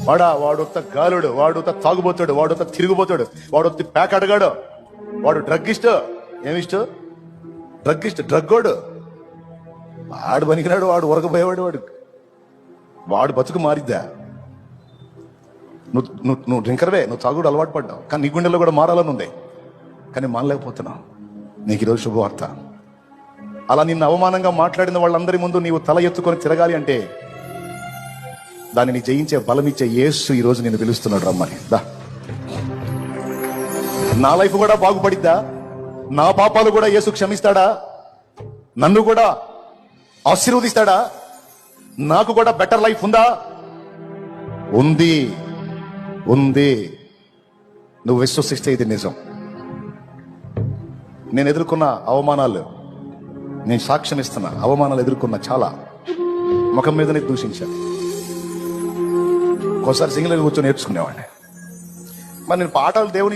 వాడొత్త గాలుడు, వాడొత్త తాగుబోతాడు, వాడొత్త తిరిగిపోతాడు, వాడొత్త pack అడగాడు, వాడు druggist. ఏమిస్ట్? Druggist, డ్రగ్గోడు. వాడు పనికినాడు, వాడు ఉరకపోయేవాడు. వాడు బతుకు మారిద్దా? నువ్వు డ్రింకర్వే, నువ్వు తాగుడు అలవాటు పడ్డావు, కానీ నీ గుండెల్లో కూడా మారాలని ఉంది, కానీ మానలేకపోతున్నావు. నీకు ఈరోజు శుభవార్త. అలా నిన్ను అవమానంగా మాట్లాడిన వాళ్ళందరి ముందు నీవు తల ఎత్తుకొని తిరగాలి అంటే దానిని జయించే బలమిచ్చే యేసు ఈరోజు నిన్ను పిలుస్తున్నాడు, రమ్మని. దా, నా లైఫ్ కూడా బాగుపడిద్దా? నా పాపాలు కూడా యేసు క్షమిస్తాడా? నన్ను కూడా ఆశీర్వదిస్తాడా? నాకు కూడా బెటర్ లైఫ్ ఉందా? ఉంది, ఉంది. నువ్వు విశ్వసిస్తే ఇది నిజం. నేను ఎదుర్కొన్న అవమానాలు, నేను సాక్ష్యం ఇస్తున్నా, అవమానాలు ఎదుర్కొన్న చాలా, ముఖం మీదనే దూషించాను. ఒకసారి సింగిల్గా కూర్చొని నేర్చుకునేవాడిని. మరి నేను పాఠాలు దేవుని